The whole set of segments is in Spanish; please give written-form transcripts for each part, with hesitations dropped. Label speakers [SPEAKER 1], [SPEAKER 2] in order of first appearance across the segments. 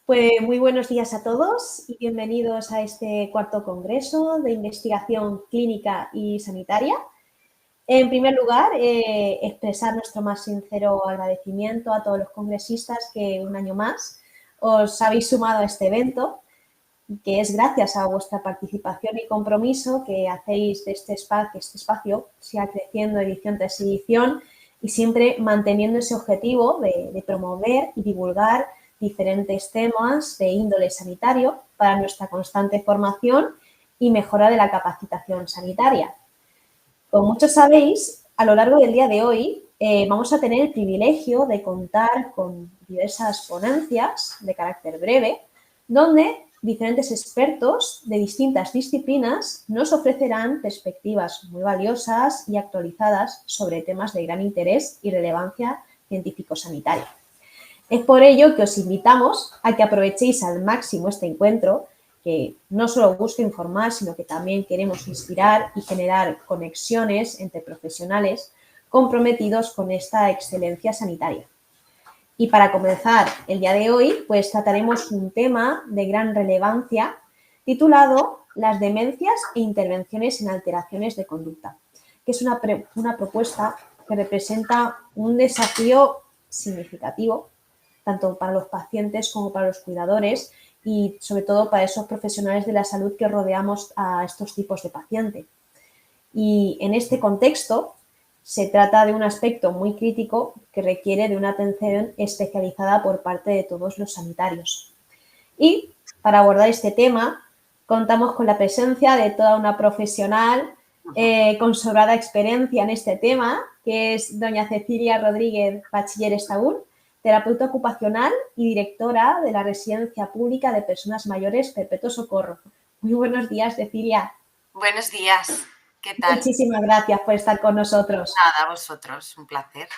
[SPEAKER 1] Pues muy buenos días a todos y bienvenidos a este cuarto congreso de investigación clínica y sanitaria. En primer lugar, expresar nuestro más sincero agradecimiento a todos los congresistas que un año más os habéis sumado a este evento, que es gracias a vuestra participación y compromiso que hacéis de este espacio siga creciendo edición tras edición y siempre manteniendo ese objetivo de promover y divulgar diferentes temas de índole sanitario para nuestra constante formación y mejora de la capacitación sanitaria. Como muchos sabéis, a lo largo del día de hoy vamos a tener el privilegio de contar con diversas ponencias de carácter breve, donde diferentes expertos de distintas disciplinas nos ofrecerán perspectivas muy valiosas y actualizadas sobre temas de gran interés y relevancia científico-sanitaria. Es por ello que os invitamos a que aprovechéis al máximo este encuentro, que no solo busca informar, sino que también queremos inspirar y generar conexiones entre profesionales comprometidos con esta excelencia sanitaria. Y para comenzar el día de hoy, pues trataremos un tema de gran relevancia titulado Las demencias e intervenciones en alteraciones de conducta, que es una propuesta que representa un desafío significativo tanto para los pacientes como para los cuidadores y sobre todo para esos profesionales de la salud que rodeamos a estos tipos de paciente. Y en este contexto se trata de un aspecto muy crítico que requiere de una atención especializada por parte de todos los sanitarios. Y para abordar este tema contamos con la presencia de toda una profesional con sobrada experiencia en este tema, que es doña Cecilia Rodríguez Bachiller Estaúr, terapeuta ocupacional y directora de la Residencia Pública de Personas Mayores Perpetuo Socorro. Muy buenos días, Cecilia.
[SPEAKER 2] Buenos días, ¿qué tal?
[SPEAKER 1] Muchísimas gracias por estar con nosotros.
[SPEAKER 2] Nada, a vosotros, un placer.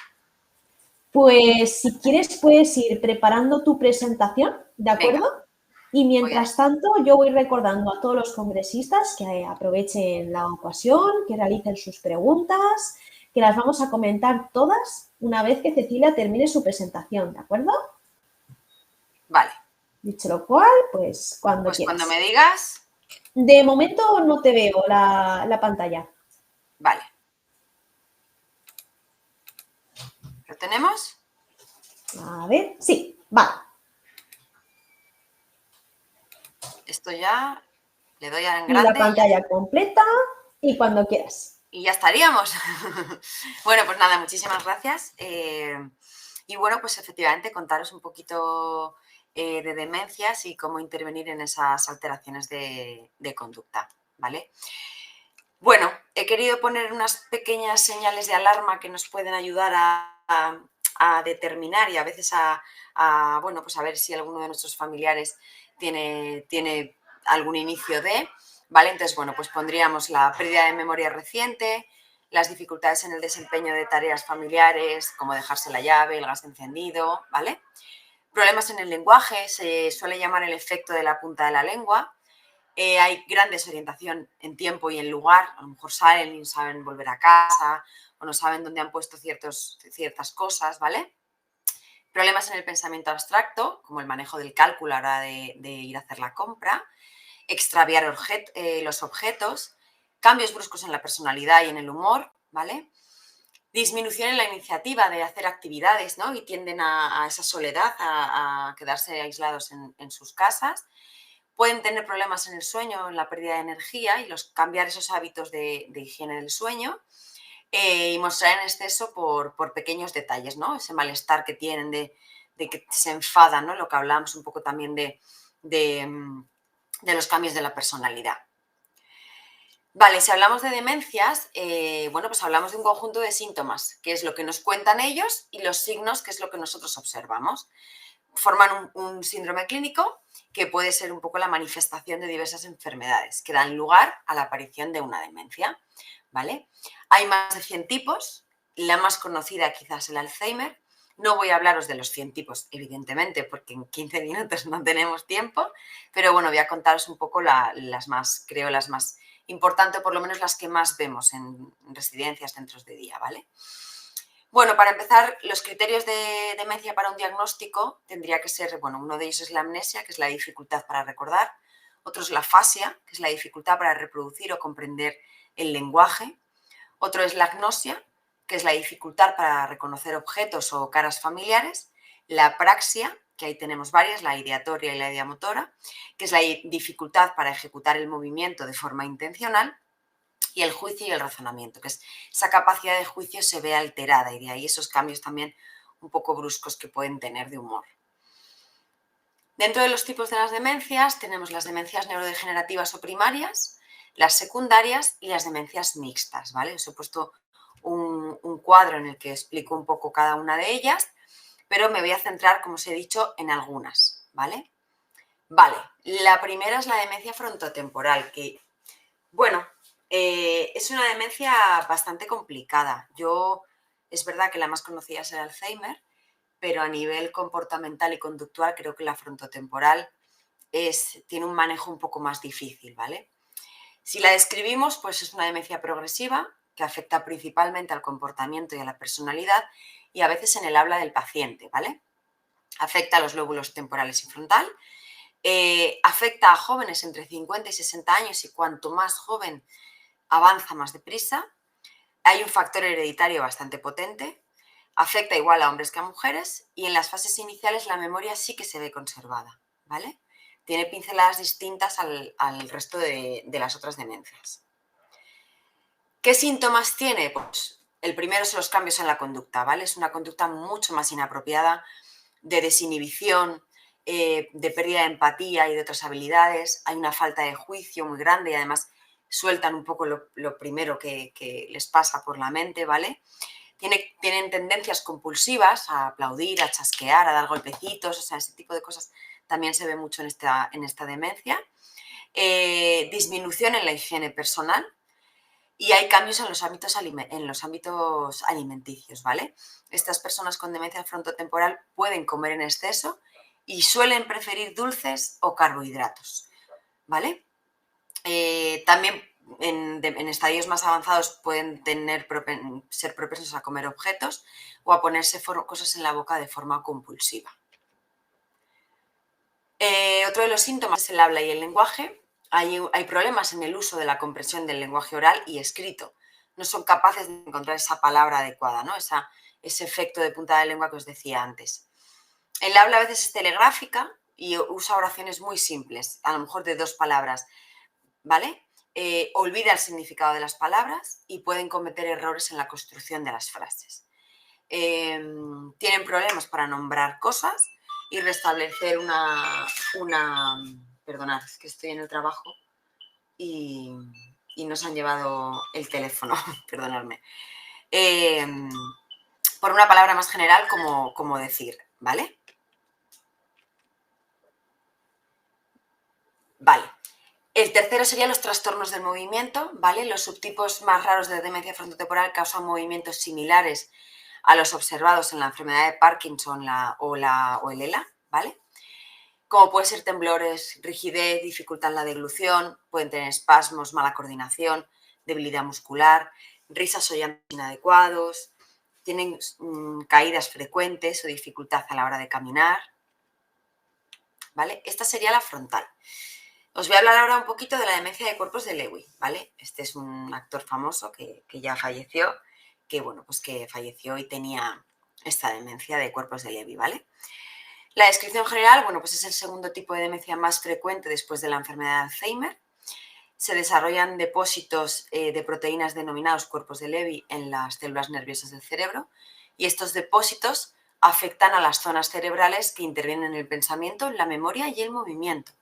[SPEAKER 1] Pues si quieres puedes ir preparando tu presentación, ¿de acuerdo?
[SPEAKER 2] Venga.
[SPEAKER 1] Y mientras tanto yo voy recordando a todos los congresistas que aprovechen la ocasión, que realicen sus preguntas, que las vamos a comentar todas una vez que Cecilia termine su presentación, ¿de acuerdo?
[SPEAKER 2] Vale.
[SPEAKER 1] Dicho lo cual, pues cuando quieras.
[SPEAKER 2] Cuando me digas.
[SPEAKER 1] De momento no te veo la pantalla.
[SPEAKER 2] Vale. ¿Lo tenemos?
[SPEAKER 1] A ver, sí, vale.
[SPEAKER 2] Esto ya le doy a en grande.
[SPEAKER 1] La pantalla completa y cuando quieras.
[SPEAKER 2] Y ya estaríamos. Bueno, pues nada, muchísimas gracias. Y bueno, pues efectivamente contaros un poquito de demencias y cómo intervenir en esas alteraciones de conducta, ¿vale? Bueno, he querido poner unas pequeñas señales de alarma que nos pueden ayudar a determinar y a veces bueno, pues a ver si alguno de nuestros familiares tiene algún inicio de, ¿vale? Entonces, bueno, pues pondríamos la pérdida de memoria reciente, las dificultades en el desempeño de tareas familiares, como dejarse la llave, el gas encendido, ¿vale? Problemas en el lenguaje, se suele llamar el efecto de la punta de la lengua. Hay gran desorientación en tiempo y en lugar, a lo mejor salen y no saben volver a casa o no saben dónde han puesto ciertas cosas, ¿vale? Problemas en el pensamiento abstracto, como el manejo del cálculo a la hora de ir a hacer la compra, extraviar los objetos, cambios bruscos en la personalidad y en el humor, ¿vale? Disminución en la iniciativa de hacer actividades, ¿no? Y tienden a esa soledad, a quedarse aislados en sus casas. Pueden tener problemas en el sueño, en la pérdida de energía y cambiar esos hábitos de higiene del sueño y mostrar en exceso por pequeños detalles, ¿no? Ese malestar que tienen de que se enfadan, ¿no? Lo que hablamos un poco también de los cambios de la personalidad. Vale, si hablamos de demencias, bueno, pues hablamos de un conjunto de síntomas, que es lo que nos cuentan ellos, y los signos, que es lo que nosotros observamos. Forman un síndrome clínico que puede ser un poco la manifestación de diversas enfermedades que dan lugar a la aparición de una demencia, ¿vale? Hay más de 100 tipos, la más conocida quizás el Alzheimer. No voy a hablaros de los 100 tipos, evidentemente, porque en 15 minutos no tenemos tiempo, pero bueno, voy a contaros un poco las más importantes, por lo menos las que más vemos en residencias, centros de día, ¿vale? Bueno, para empezar, los criterios de demencia para un diagnóstico tendría que ser, bueno, uno de ellos es la amnesia, que es la dificultad para recordar, otro es la afasia, que es la dificultad para reproducir o comprender el lenguaje, otro es la agnosia, que es la dificultad para reconocer objetos o caras familiares, la apraxia, que ahí tenemos varias, la ideatoria y la ideomotora, que es la dificultad para ejecutar el movimiento de forma intencional, y el juicio y el razonamiento, que es esa capacidad de juicio se ve alterada y de ahí esos cambios también un poco bruscos que pueden tener de humor. Dentro de los tipos de las demencias tenemos las demencias neurodegenerativas o primarias, las secundarias y las demencias mixtas, ¿vale? Os he puesto un cuadro en el que explico un poco cada una de ellas, pero me voy a centrar, como os he dicho, en algunas, ¿vale? Vale, la primera es la demencia frontotemporal, que, bueno, es una demencia bastante complicada. Es verdad que la más conocida es el Alzheimer, pero a nivel comportamental y conductual creo que la frontotemporal tiene un manejo un poco más difícil, ¿vale? Si la describimos, pues es una demencia progresiva que afecta principalmente al comportamiento y a la personalidad y a veces en el habla del paciente, ¿vale? Afecta a los lóbulos temporales y frontal, afecta a jóvenes entre 50 y 60 años y cuanto más joven avanza más deprisa. Hay un factor hereditario bastante potente, afecta igual a hombres que a mujeres y en las fases iniciales la memoria sí que se ve conservada, ¿vale? Tiene pinceladas distintas al resto de las otras demencias. ¿Qué síntomas tiene? Pues el primero son los cambios en la conducta, ¿vale? Es una conducta mucho más inapropiada, de desinhibición, de pérdida de empatía y de otras habilidades. Hay una falta de juicio muy grande y además sueltan un poco lo primero que les pasa por la mente, ¿vale? Tienen tendencias compulsivas a aplaudir, a chasquear, a dar golpecitos, o sea, ese tipo de cosas también se ve mucho en esta demencia. Disminución en la higiene personal y hay cambios en los ámbitos alimenticios, ¿vale? Estas personas con demencia frontotemporal pueden comer en exceso y suelen preferir dulces o carbohidratos, ¿vale? También en estadios más avanzados pueden ser propensos a comer objetos o a ponerse cosas en la boca de forma compulsiva. Otro de los síntomas es el habla y el lenguaje. Hay problemas en el uso de la comprensión del lenguaje oral y escrito. No son capaces de encontrar esa palabra adecuada, ¿no? Ese efecto de punta de lengua que os decía antes. El habla a veces es telegráfica y usa oraciones muy simples, a lo mejor de 2 palabras, ¿vale? Olvida el significado de las palabras y pueden cometer errores en la construcción de las frases. Tienen problemas para nombrar cosas y restablecer perdonad, es que estoy en el trabajo y nos han llevado el teléfono, perdonadme. Por una palabra más general, como decir, ¿vale? Vale. El tercero serían los trastornos del movimiento, ¿vale? Los subtipos más raros de demencia frontotemporal causan movimientos similares a los observados en la enfermedad de Parkinson o el ELA, ¿vale? Como pueden ser temblores, rigidez, dificultad en la deglución, pueden tener espasmos, mala coordinación, debilidad muscular, risas o llantos inadecuados, tienen caídas frecuentes o dificultad a la hora de caminar, ¿vale? Esta sería la frontal. Os voy a hablar ahora un poquito de la demencia de cuerpos de Lewy, ¿vale? Este es un actor famoso que ya falleció, que falleció y tenía esta demencia de cuerpos de Lewy, ¿vale? La descripción general, pues es el segundo tipo de demencia más frecuente después de la enfermedad de Alzheimer. Se desarrollan depósitos de proteínas denominados cuerpos de Lewy en las células nerviosas del cerebro y estos depósitos afectan a las zonas cerebrales que intervienen en el pensamiento, la memoria y el movimiento.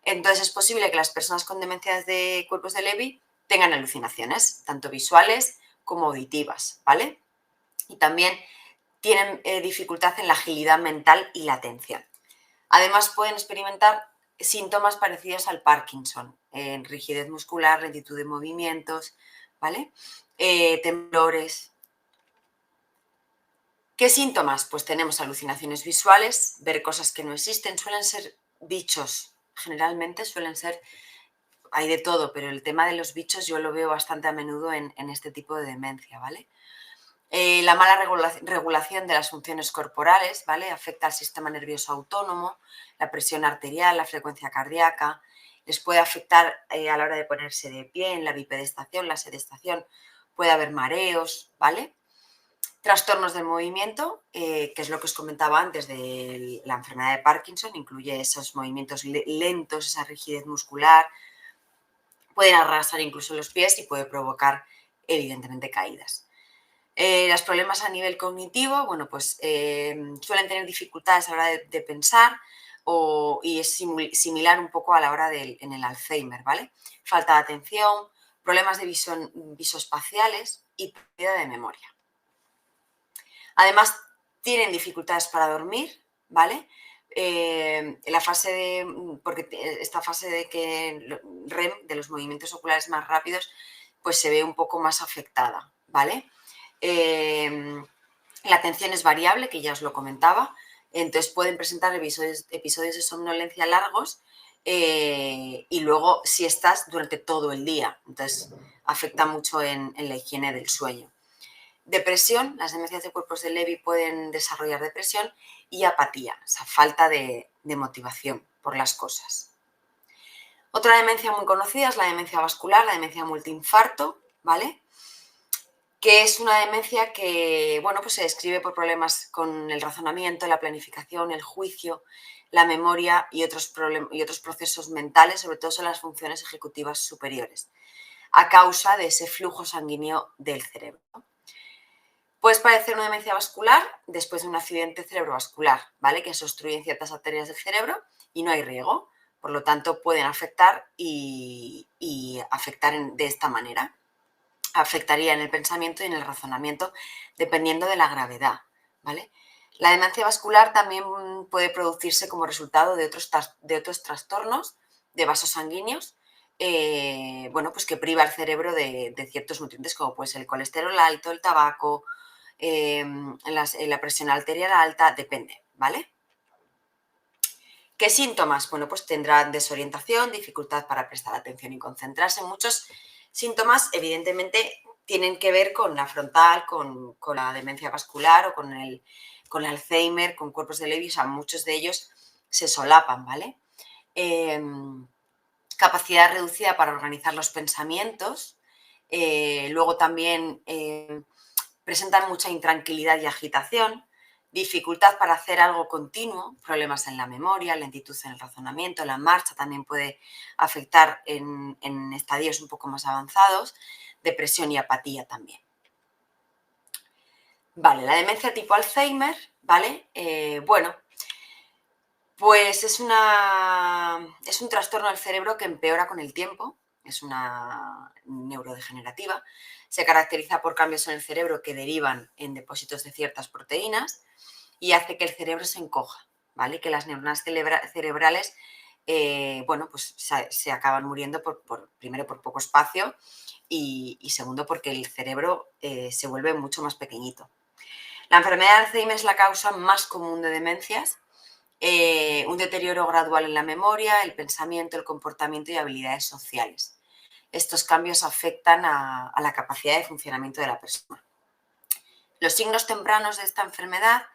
[SPEAKER 2] Entonces es posible que las personas con demencias de cuerpos de Lewy tengan alucinaciones, tanto visuales como auditivas, ¿vale? Y también tienen dificultad en la agilidad mental y la atención. Además pueden experimentar síntomas parecidos al Parkinson, rigidez muscular, lentitud de movimientos, ¿vale? Temblores. ¿Qué síntomas? Pues tenemos alucinaciones visuales, ver cosas que no existen, suelen ser bichos, generalmente suelen ser, hay de todo, pero el tema de los bichos yo lo veo bastante a menudo en este tipo de demencia, ¿vale? La mala regulación de las funciones corporales, ¿vale? Afecta al sistema nervioso autónomo, la presión arterial, la frecuencia cardíaca. Les puede afectar a la hora de ponerse de pie en la bipedestación, la sedestación. Puede haber mareos, ¿vale? Trastornos del movimiento, que es lo que os comentaba antes de la enfermedad de Parkinson, incluye esos movimientos lentos, esa rigidez muscular. Pueden arrastrar incluso los pies y puede provocar, evidentemente, caídas. Los problemas a nivel cognitivo, bueno, pues suelen tener dificultades a la hora de pensar y es similar un poco a la hora en el Alzheimer, ¿vale? Falta de atención, problemas de visoespaciales y pérdida de memoria. Además, tienen dificultades para dormir, ¿vale? Porque esta fase de que REM, de los movimientos oculares más rápidos, pues se ve un poco más afectada, ¿vale? La atención es variable, que ya os lo comentaba, entonces pueden presentar episodios de somnolencia largos y luego siestas durante todo el día, entonces afecta mucho en la higiene del sueño. Depresión, las demencias de cuerpos de Levy pueden desarrollar depresión y apatía, o sea, falta de motivación por las cosas. Otra demencia muy conocida es la demencia vascular, la demencia multiinfarto, ¿vale? Que es una demencia que, bueno, pues se describe por problemas con el razonamiento, la planificación, el juicio, la memoria y otros procesos mentales, sobre todo en las funciones ejecutivas superiores, a causa de ese flujo sanguíneo del cerebro. Puede padecer una demencia vascular después de un accidente cerebrovascular, ¿vale? Que se obstruyen ciertas arterias del cerebro y no hay riego, por lo tanto pueden afectar y afectar de esta manera. Afectaría en el pensamiento y en el razonamiento dependiendo de la gravedad, ¿vale? La demencia vascular también puede producirse como resultado de otros trastornos de vasos sanguíneos, bueno, pues que priva al cerebro de ciertos nutrientes como puede ser el colesterol alto, el tabaco, la presión arterial alta, depende, ¿vale? ¿Qué síntomas? Bueno, pues tendrán desorientación, dificultad para prestar atención y concentrarse. Muchos síntomas, evidentemente, tienen que ver con la frontal, con la demencia vascular o con el Alzheimer, con cuerpos de Levy, o sea, muchos de ellos se solapan, ¿vale? Capacidad reducida para organizar los pensamientos. Luego también presentan mucha intranquilidad y agitación, dificultad para hacer algo continuo, problemas en la memoria, lentitud en el razonamiento, la marcha también puede afectar en estadios un poco más avanzados, depresión y apatía también. Vale, la demencia tipo Alzheimer, ¿vale? Bueno, pues es un trastorno del cerebro que empeora con el tiempo, es una neurodegenerativa, se caracteriza por cambios en el cerebro que derivan en depósitos de ciertas proteínas y hace que el cerebro se encoja, ¿vale? Que las neuronas cerebrales, bueno, pues se acaban muriendo primero por poco espacio y segundo porque el cerebro se vuelve mucho más pequeñito. La enfermedad de Alzheimer es la causa más común de demencias. Un deterioro gradual en la memoria, el pensamiento, el comportamiento y habilidades sociales. Estos cambios afectan a la capacidad de funcionamiento de la persona. Los signos tempranos de esta enfermedad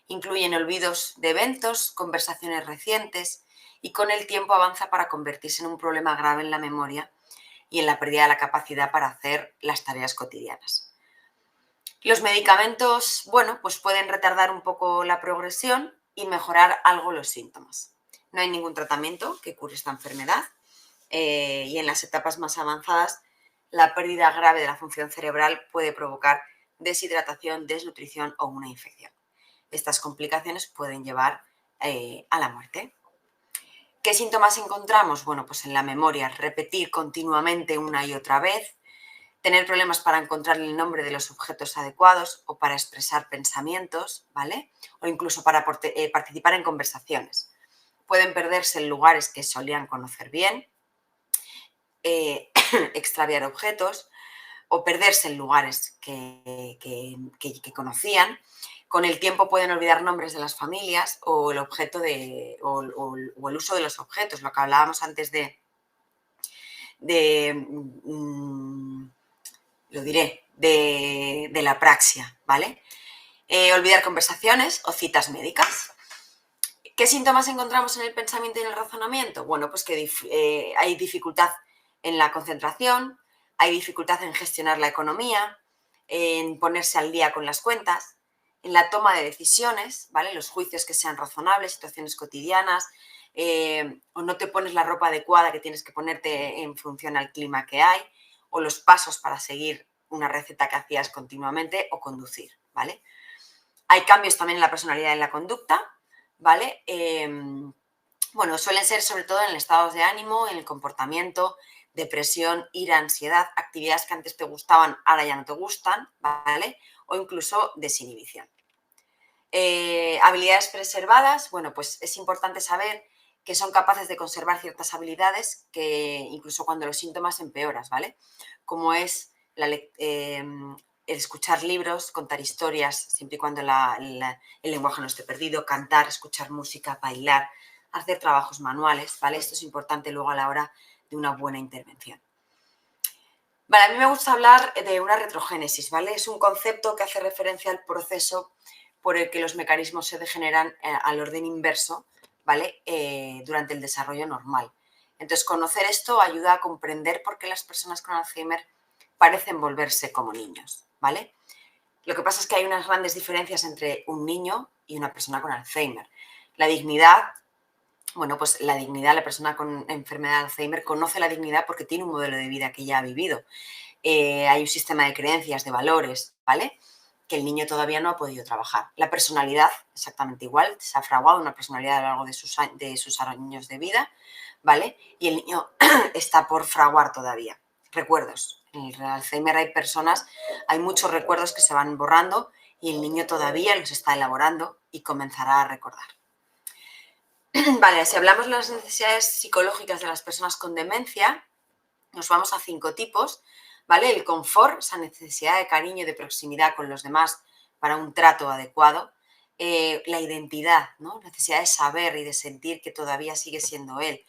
[SPEAKER 2] incluyen olvidos de eventos, conversaciones recientes y con el tiempo avanza para convertirse en un problema grave en la memoria y en la pérdida de la capacidad para hacer las tareas cotidianas. Los medicamentos, bueno, pues pueden retardar un poco la progresión y mejorar algo los síntomas. No hay ningún tratamiento que cure esta enfermedad y en las etapas más avanzadas la pérdida grave de la función cerebral puede provocar deshidratación, desnutrición o una infección. Estas complicaciones pueden llevar a la muerte. ¿Qué síntomas encontramos? Bueno, pues en la memoria, repetir continuamente una y otra vez, tener problemas para encontrar el nombre de los objetos adecuados o para expresar pensamientos, ¿vale? O incluso para participar en conversaciones. Pueden perderse en lugares que solían conocer bien, extraviar objetos o perderse en lugares que conocían. Con el tiempo pueden olvidar nombres de las familias o el objeto o el uso de los objetos, lo que hablábamos antes de la apraxia, ¿vale? Olvidar conversaciones o citas médicas. ¿Qué síntomas encontramos en el pensamiento y en el razonamiento? Bueno, pues que hay dificultad en la concentración, hay dificultad en gestionar la economía, en ponerse al día con las cuentas, en la toma de decisiones, ¿vale? Los juicios que sean razonables, situaciones cotidianas, o no te pones la ropa adecuada que tienes que ponerte en función al clima que hay, o los pasos para seguir una receta que hacías continuamente o conducir, ¿vale? Hay cambios también en la personalidad y en la conducta, ¿vale? Bueno, suelen ser sobre todo en el estado de ánimo, en el comportamiento, depresión, ira, ansiedad, actividades que antes te gustaban, ahora ya no te gustan, ¿vale? O incluso desinhibición. Habilidades preservadas, bueno, pues es importante saber que son capaces de conservar ciertas habilidades que incluso cuando los síntomas empeoran, ¿vale? Como es el escuchar libros, contar historias, siempre y cuando el lenguaje no esté perdido, cantar, escuchar música, bailar, hacer trabajos manuales, ¿vale? Esto es importante luego a la hora de una buena intervención. Vale, a mí me gusta hablar de una retrogénesis, ¿vale? Es un concepto que hace referencia al proceso por el que los mecanismos se degeneran al orden inverso, ¿vale? Durante el desarrollo normal. Entonces, conocer esto ayuda a comprender por qué las personas con Alzheimer parecen volverse como niños, ¿vale? Lo que pasa es que hay unas grandes diferencias entre un niño y una persona con Alzheimer. La dignidad, bueno, pues la dignidad, la persona con enfermedad de Alzheimer conoce la dignidad porque tiene un modelo de vida que ya ha vivido. Hay un sistema de creencias, de valores, ¿vale? Que el niño todavía no ha podido trabajar. La personalidad, exactamente igual, se ha fraguado una personalidad a lo largo de sus años de vida, ¿vale? Y el niño está por fraguar todavía. Recuerdos. En el Alzheimer hay muchos recuerdos que se van borrando y el niño todavía los está elaborando y comenzará a recordar. Vale, si hablamos de las necesidades psicológicas de las personas con demencia, nos vamos a 5 tipos, ¿vale? El confort, esa necesidad de cariño y de proximidad con los demás para un trato adecuado. La identidad, ¿no? Necesidad de saber y de sentir que todavía sigue siendo él.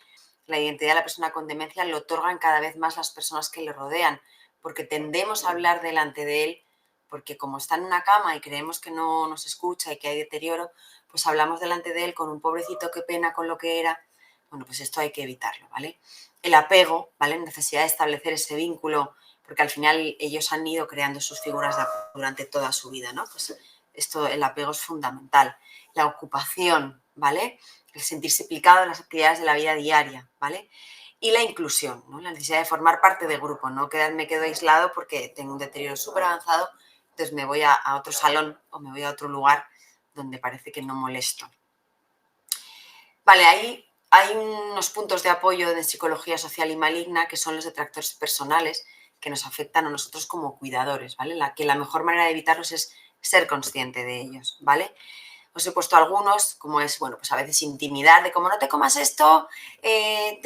[SPEAKER 2] La identidad de la persona con demencia lo otorgan cada vez más las personas que le rodean, porque tendemos a hablar delante de él, porque como está en una cama y creemos que no nos escucha y que hay deterioro, pues hablamos delante de él con un pobrecito, qué pena con lo que era. Bueno, pues esto hay que evitarlo, ¿vale? El apego, ¿vale? Necesidad de establecer ese vínculo, porque al final ellos han ido creando sus figuras de apego durante toda su vida, ¿no? Pues esto, el apego es fundamental. La ocupación, ¿vale? El sentirse implicado en las actividades de la vida diaria, ¿vale? Y la inclusión, ¿no? La necesidad de formar parte del grupo, no me quedo aislado porque tengo un deterioro súper avanzado, entonces me voy a otro salón o me voy a otro lugar donde parece que no molesto. Vale, hay unos puntos de apoyo de psicología social y maligna que son los detractores personales que nos afectan a nosotros como cuidadores, ¿vale? La mejor manera de evitarlos es ser consciente de ellos, ¿vale? Os he puesto algunos, como es, bueno, pues a veces intimidar, de como no te comas esto, se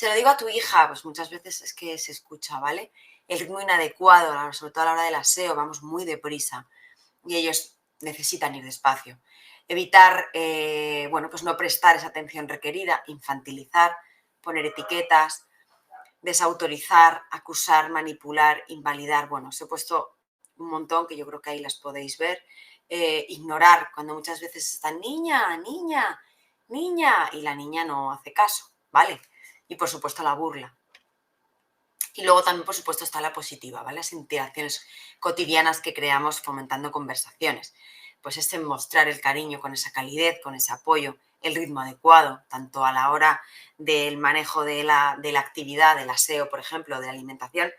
[SPEAKER 2] lo digo a tu hija, pues muchas veces es que se escucha, ¿vale? El ritmo inadecuado, sobre todo a la hora del aseo, vamos muy deprisa y ellos necesitan ir despacio. Evitar, bueno, pues no prestar esa atención requerida, infantilizar, poner etiquetas, desautorizar, acusar, manipular, invalidar. Bueno, os he puesto un montón que yo creo que ahí las podéis ver. Ignorar, cuando muchas veces están niña, niña, niña, y la niña no hace caso, ¿vale? Y por supuesto la burla. Y luego también, por supuesto, está la positiva, ¿vale? Las interacciones cotidianas que creamos fomentando conversaciones. Pues es mostrar el cariño con esa calidez, con ese apoyo, el ritmo adecuado, tanto a la hora del manejo de la actividad, del aseo, por ejemplo, de la alimentación,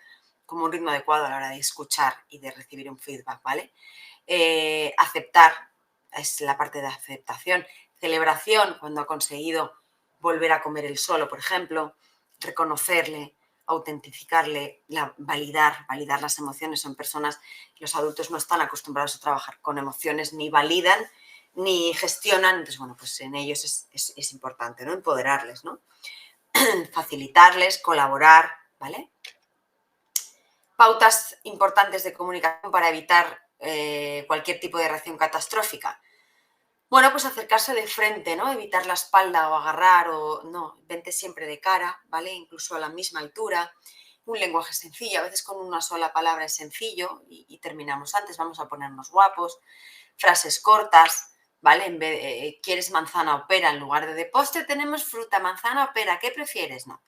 [SPEAKER 2] como un ritmo adecuado a la hora de escuchar y de recibir un feedback, ¿vale? Aceptar, es la parte de aceptación. Celebración, cuando ha conseguido volver a comer él solo, por ejemplo. Reconocerle, autentificarle, validar las emociones. Son personas, los adultos no están acostumbrados a trabajar con emociones, ni validan, ni gestionan. Entonces, bueno, pues en ellos es importante, ¿no? Empoderarles, ¿no? Facilitarles, colaborar, ¿vale? Pautas importantes de comunicación para evitar cualquier tipo de reacción catastrófica. Bueno, pues acercarse de frente, ¿no? Evitar la espalda o agarrar o no, vente siempre de cara, ¿vale? Incluso a la misma altura. un lenguaje sencillo, a veces con una sola palabra es sencillo y terminamos antes, vamos a ponernos guapos, frases cortas, ¿vale? En vez de, ¿quieres manzana o pera? En lugar de postre tenemos fruta, manzana o pera, ¿qué prefieres? No,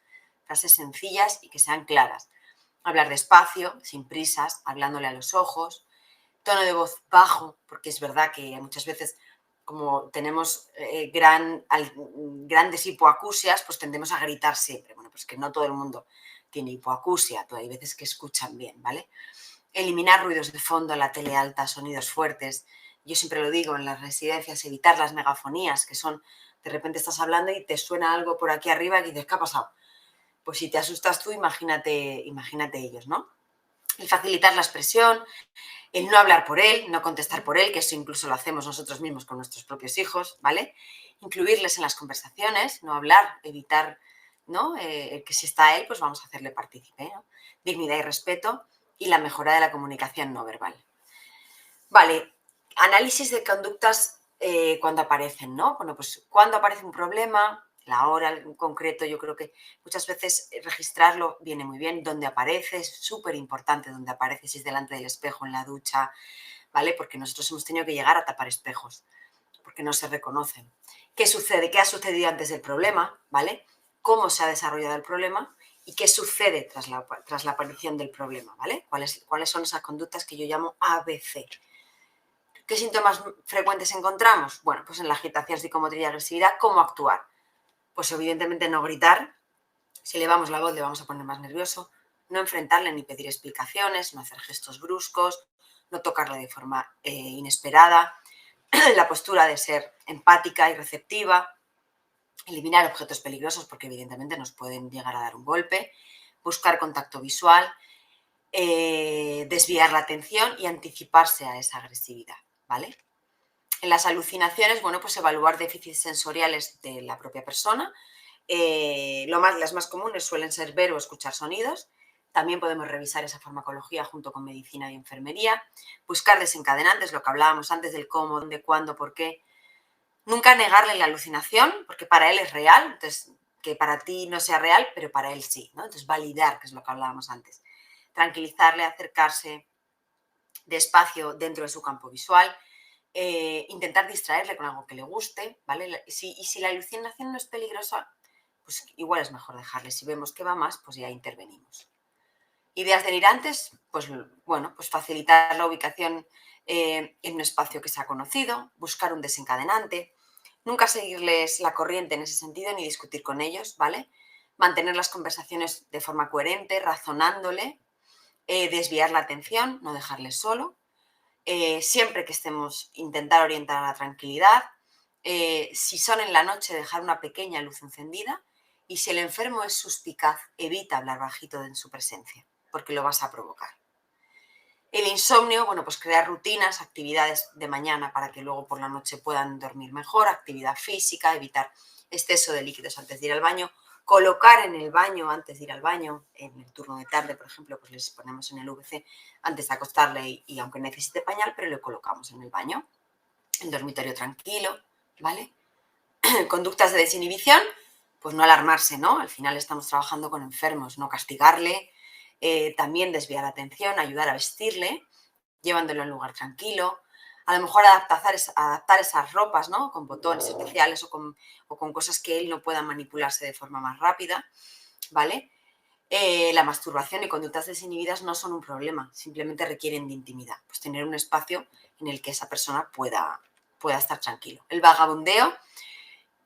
[SPEAKER 2] frases sencillas y que sean claras. Hablar despacio, sin prisas, hablándole a los ojos, tono de voz bajo, porque es verdad que muchas veces como tenemos grandes hipoacusias, pues tendemos a gritar siempre. Bueno, pues que no todo el mundo tiene hipoacusia, hay veces que escuchan bien, ¿vale? Eliminar ruidos de fondo, la tele alta, sonidos fuertes. Yo siempre lo digo en las residencias, evitar las megafonías, que son, de repente estás hablando y te suena algo por aquí arriba y dices, ¿qué ha pasado? Pues si te asustas tú, imagínate ellos, ¿no? El facilitar la expresión, el no hablar por él, no contestar por él, que eso incluso lo hacemos nosotros mismos con nuestros propios hijos, ¿vale? Incluirles en las conversaciones, no hablar, evitar, ¿no? Que si está él, pues vamos a hacerle partícipe, ¿no? Dignidad y respeto y la mejora de la comunicación no verbal. Vale, análisis de conductas cuando aparecen, ¿no? Bueno, pues cuando aparece un problema, la hora en concreto, yo creo que muchas veces registrarlo viene muy bien, dónde aparece, es súper importante dónde aparece, si es delante del espejo, en la ducha, ¿vale? Porque nosotros hemos tenido que llegar a tapar espejos, porque no se reconocen. ¿Qué sucede? ¿Qué ha sucedido antes del problema? ¿Vale? ¿Cómo se ha desarrollado el problema? ¿Y qué sucede tras la aparición del problema? ¿Vale? ¿Cuáles son esas conductas que yo llamo ABC? ¿Qué síntomas frecuentes encontramos? Bueno, pues en la agitación, psicomotriz y agresividad, ¿cómo actuar? Pues evidentemente no gritar, si elevamos la voz le vamos a poner más nervioso, no enfrentarle ni pedir explicaciones, no hacer gestos bruscos, no tocarle de forma inesperada, la postura de ser empática y receptiva, eliminar objetos peligrosos porque evidentemente nos pueden llegar a dar un golpe, buscar contacto visual, desviar la atención y anticiparse a esa agresividad, ¿vale? En las alucinaciones, bueno, pues evaluar déficits sensoriales de la propia persona. Las más comunes suelen ser ver o escuchar sonidos. También podemos revisar esa farmacología junto con medicina y enfermería. Buscar desencadenantes, lo que hablábamos antes del cómo, dónde, cuándo, por qué. Nunca negarle la alucinación, porque para él es real, entonces que para ti no sea real, pero para él sí, ¿no? Entonces validar, que es lo que hablábamos antes. Tranquilizarle, acercarse despacio dentro de su campo visual, intentar distraerle con algo que le guste, ¿vale? Y si la alucinación no es peligrosa, pues igual es mejor dejarle. Si vemos que va más, pues ya intervenimos. Ideas delirantes, pues bueno, pues facilitar la ubicación en un espacio que sea conocido, buscar un desencadenante, nunca seguirles la corriente en ese sentido ni discutir con ellos, ¿vale? Mantener las conversaciones de forma coherente, razonándole, desviar la atención, no dejarles solo, siempre que estemos, intentar orientar a la tranquilidad. Si son en la noche, dejar una pequeña luz encendida. Y si el enfermo es suspicaz, evita hablar bajito en su presencia, porque lo vas a provocar. El insomnio, bueno, pues crear rutinas, actividades de mañana para que luego por la noche puedan dormir mejor, actividad física, evitar exceso de líquidos antes de ir al baño, colocar en el baño antes de ir al baño, en el turno de tarde, por ejemplo, pues les ponemos en el VC antes de acostarle y aunque necesite pañal, pero le colocamos en el baño, el dormitorio tranquilo, ¿vale? Conductas de desinhibición, pues no alarmarse, ¿no? Al final estamos trabajando con enfermos, no castigarle, también desviar la atención, ayudar a vestirle, llevándolo a un lugar tranquilo, a lo mejor adaptar esas ropas, ¿no? Con botones especiales o con cosas que él no pueda manipularse de forma más rápida, ¿vale? La masturbación y conductas desinhibidas no son un problema, simplemente requieren de intimidad, pues tener un espacio en el que esa persona pueda estar tranquilo. El vagabundeo,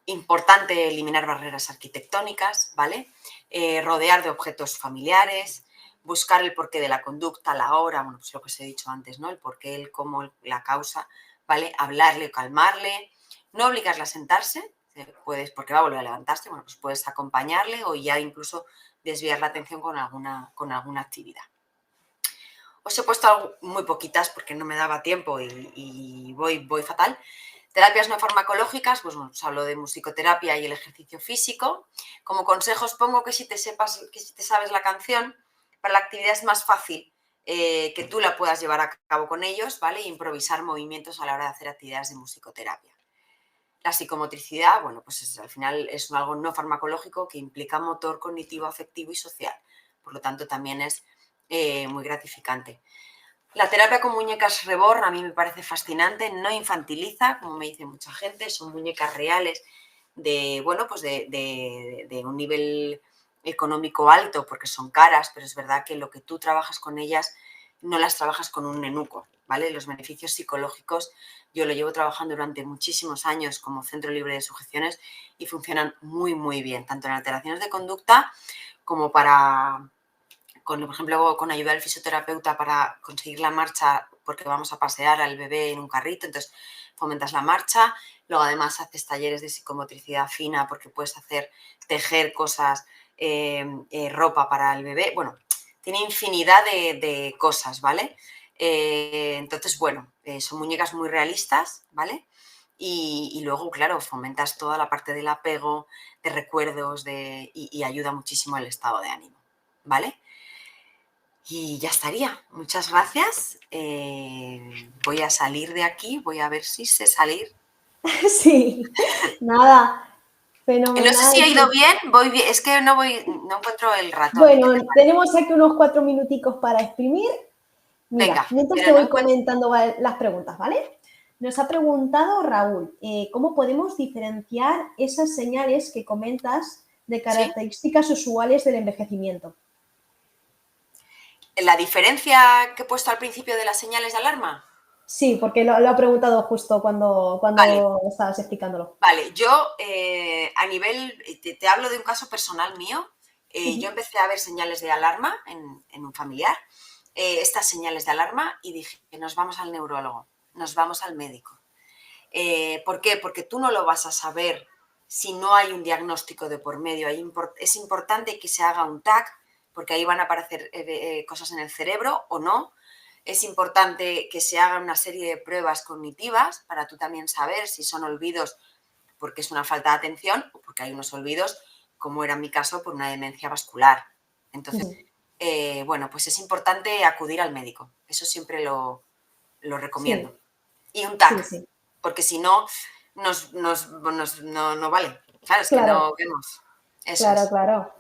[SPEAKER 2] importante eliminar barreras arquitectónicas, ¿vale? Rodear de objetos familiares, buscar el porqué de la conducta, la hora, bueno, pues lo que os he dicho antes, ¿no? El porqué, el cómo, la causa, ¿vale? Hablarle o calmarle, no obligarle a sentarse, puedes, porque va a volver a levantarse, bueno, pues puedes acompañarle o ya incluso desviar la atención con alguna actividad. Os he puesto muy poquitas porque no me daba tiempo y voy fatal. Terapias no farmacológicas, pues bueno, os hablo de musicoterapia y el ejercicio físico. Como consejos pongo que si te sabes la canción, para la actividad es más fácil que tú la puedas llevar a cabo con ellos, ¿vale? Y improvisar movimientos a la hora de hacer actividades de musicoterapia. La psicomotricidad, bueno, pues al final es algo no farmacológico que implica motor, cognitivo, afectivo y social. Por lo tanto, también es muy gratificante. La terapia con muñecas Reborn a mí me parece fascinante, no infantiliza, como me dice mucha gente, son muñecas reales de, bueno, pues de un nivel económico alto porque son caras, pero es verdad que lo que tú trabajas con ellas no las trabajas con un nenuco, ¿vale? Los beneficios psicológicos yo lo llevo trabajando durante muchísimos años como centro libre de sujeciones y funcionan muy, muy bien, tanto en alteraciones de conducta como para, por ejemplo, con ayuda del fisioterapeuta para conseguir la marcha porque vamos a pasear al bebé en un carrito, entonces fomentas la marcha. Luego además haces talleres de psicomotricidad fina porque puedes hacer, tejer cosas, ropa para el bebé. Bueno, tiene infinidad de cosas, ¿vale? Entonces, bueno, son muñecas muy realistas, ¿vale? Y luego, claro, fomentas toda la parte del apego, de recuerdos y ayuda muchísimo el estado de ánimo, ¿vale? Y ya estaría. Muchas gracias. Voy a salir de aquí, voy a ver si sé salir.
[SPEAKER 1] Sí, nada,
[SPEAKER 2] No sé
[SPEAKER 1] fenomenal.
[SPEAKER 2] si ha ido bien, voy bien. Es que no encuentro el ratón. ¿Qué te
[SPEAKER 1] Bueno,
[SPEAKER 2] parece?
[SPEAKER 1] tenemos aquí unos 4 minuticos para exprimir. Mira,
[SPEAKER 2] Venga,
[SPEAKER 1] mientras te
[SPEAKER 2] pero no
[SPEAKER 1] voy
[SPEAKER 2] encuentro.
[SPEAKER 1] comentando las preguntas, ¿vale? Nos ha preguntado Raúl, ¿cómo podemos diferenciar esas señales que comentas de
[SPEAKER 2] ¿Sí?
[SPEAKER 1] características usuales del envejecimiento?
[SPEAKER 2] La diferencia que he puesto al principio de las señales de alarma.
[SPEAKER 1] Sí, porque lo ha preguntado justo cuando,
[SPEAKER 2] Vale,
[SPEAKER 1] cuando estabas explicándolo.
[SPEAKER 2] vale. Yo a nivel, te hablo de un caso personal mío. Yo
[SPEAKER 1] Ujú.
[SPEAKER 2] empecé a ver señales de alarma en un familiar, estas señales de alarma, y dije, nos vamos al neurólogo, nos vamos al médico. ¿Por qué? Porque tú no lo vas a saber si no hay un diagnóstico de por medio. Es importante que se haga un TAC, porque ahí van a aparecer cosas en el cerebro o no. Es importante que se haga una serie de pruebas cognitivas para tú también saber si son olvidos porque es una falta de atención o porque hay unos olvidos, como era mi caso, por una demencia vascular. Entonces,
[SPEAKER 1] Ujú.
[SPEAKER 2] bueno, pues es importante acudir al médico. Eso siempre lo
[SPEAKER 1] Sí,
[SPEAKER 2] recomiendo. Y un
[SPEAKER 1] sí,
[SPEAKER 2] TAC,
[SPEAKER 1] sí.
[SPEAKER 2] porque si no, no vale. Claro, es que
[SPEAKER 1] Claro,
[SPEAKER 2] no vemos. Eso
[SPEAKER 1] claro,
[SPEAKER 2] es.
[SPEAKER 1] claro.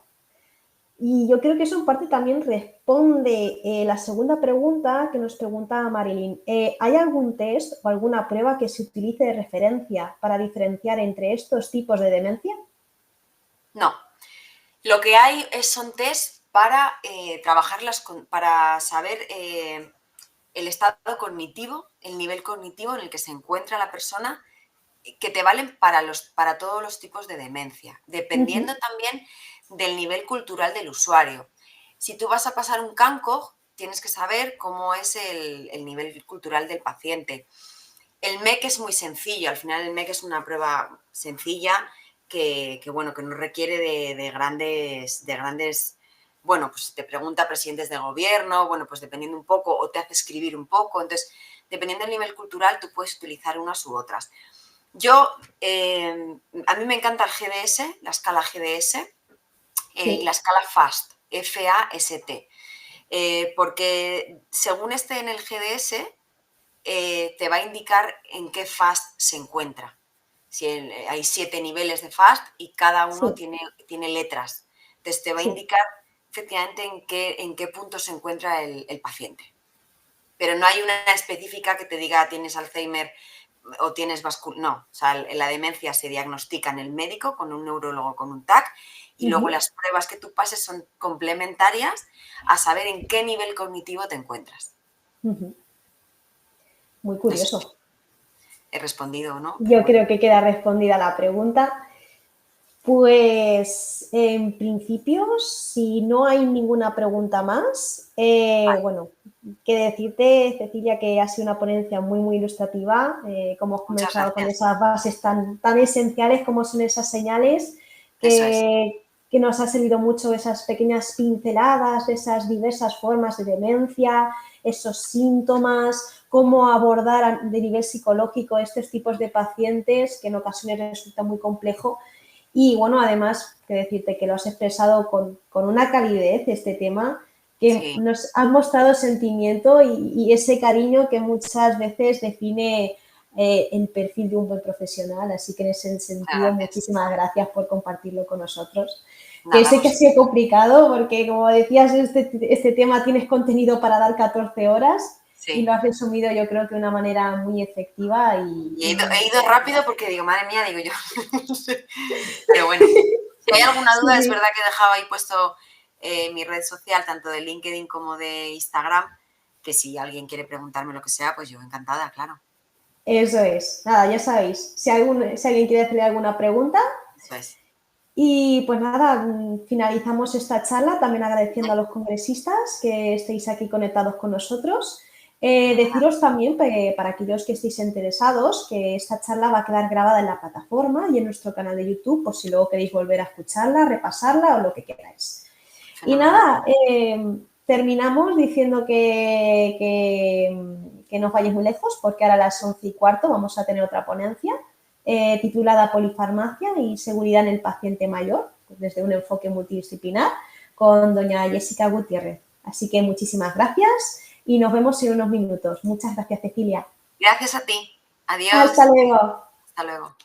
[SPEAKER 1] Y yo creo que eso en parte también responde la segunda pregunta que nos pregunta Marilyn. ¿Hay algún test o alguna prueba que se utilice de referencia para diferenciar entre estos tipos de demencia?
[SPEAKER 2] No. Lo que hay son test para para saber el estado cognitivo, el nivel cognitivo en el que se encuentra la persona, que te valen para todos los tipos de demencia, dependiendo
[SPEAKER 1] Ujú.
[SPEAKER 2] también del nivel cultural del usuario. Si tú vas a pasar un CANCOG, tienes que saber cómo es el nivel cultural del paciente. El MEC es muy sencillo, al final el MEC es una prueba sencilla bueno, que no requiere de grandes, bueno, pues te pregunta presidentes de gobierno, bueno, pues dependiendo un poco, o te hace escribir un poco, entonces, dependiendo del nivel cultural, tú puedes utilizar unas u otras. Yo, a mí me encanta el GDS, la escala GDS, y la
[SPEAKER 1] Sí,
[SPEAKER 2] escala FAST, F-A-S-T, porque según esté en el GDS, te va a indicar en qué FAST se encuentra. Si hay 7 niveles de FAST y cada uno
[SPEAKER 1] sí,
[SPEAKER 2] tiene letras. Entonces te va a
[SPEAKER 1] sí.
[SPEAKER 2] indicar efectivamente en qué punto se encuentra el paciente. Pero no hay una específica que te diga tienes Alzheimer o tienes vascular. No, o sea, la demencia se diagnostica en el médico con un neurólogo, con un TAC, y luego
[SPEAKER 1] Ujú,
[SPEAKER 2] las pruebas que tú pases son complementarias a saber en qué nivel cognitivo te encuentras.
[SPEAKER 1] ujú. Muy
[SPEAKER 2] No sé si
[SPEAKER 1] curioso.
[SPEAKER 2] he respondido o no, pero
[SPEAKER 1] Yo
[SPEAKER 2] bueno.
[SPEAKER 1] creo que queda respondida la pregunta. Pues en principio, si no hay ninguna pregunta más, bueno, que decirte, Cecilia, que ha sido una ponencia muy, muy ilustrativa, como hemos
[SPEAKER 2] Muchas
[SPEAKER 1] comenzado con
[SPEAKER 2] gracias.
[SPEAKER 1] esas bases tan esenciales como son esas señales,
[SPEAKER 2] Eso es.
[SPEAKER 1] que nos ha servido mucho esas pequeñas pinceladas de esas diversas formas de demencia, esos síntomas, cómo abordar de nivel psicológico estos tipos de pacientes, que en ocasiones resulta muy complejo. Y bueno, además, que decirte que lo has expresado con una calidez este tema, que
[SPEAKER 2] Sí,
[SPEAKER 1] nos has mostrado sentimiento y ese cariño que muchas veces define el perfil de un buen profesional. Así que en ese
[SPEAKER 2] muchas
[SPEAKER 1] sentido,
[SPEAKER 2] gracias.
[SPEAKER 1] muchísimas gracias por compartirlo con nosotros. que
[SPEAKER 2] Nada,
[SPEAKER 1] sé que ha
[SPEAKER 2] pues
[SPEAKER 1] sido complicado porque, como decías, este tema tienes contenido para dar 14 horas y
[SPEAKER 2] sí.
[SPEAKER 1] lo has resumido yo creo que de una manera muy efectiva
[SPEAKER 2] Y
[SPEAKER 1] y
[SPEAKER 2] he ido rápido porque digo, madre mía, digo yo. Pero bueno, si hay alguna
[SPEAKER 1] sí,
[SPEAKER 2] duda, es
[SPEAKER 1] sí,
[SPEAKER 2] verdad que he dejado ahí puesto mi red social, tanto de LinkedIn como de Instagram, que si alguien quiere preguntarme lo que sea, pues yo encantada, claro.
[SPEAKER 1] eso es. Nada, ya sabéis, si alguien quiere hacerle alguna pregunta.
[SPEAKER 2] Eso es.
[SPEAKER 1] Y pues nada, finalizamos esta charla también agradeciendo a los congresistas que estéis aquí conectados con nosotros. Deciros también, para aquellos que estéis interesados, que esta charla va a quedar grabada en la plataforma y en nuestro canal de YouTube, por si luego queréis volver a escucharla, repasarla o lo que queráis. Y
[SPEAKER 2] Fenomenal.
[SPEAKER 1] nada, terminamos diciendo que no os vayáis muy lejos, porque ahora a las 11:15 vamos a tener otra ponencia titulada Polifarmacia y seguridad en el paciente mayor, desde un enfoque multidisciplinar, con doña Jessica Gutiérrez. Así que muchísimas gracias y nos vemos en unos minutos. Muchas gracias, Cecilia.
[SPEAKER 2] Gracias a ti. Adiós.
[SPEAKER 1] Hasta luego.
[SPEAKER 2] Hasta luego.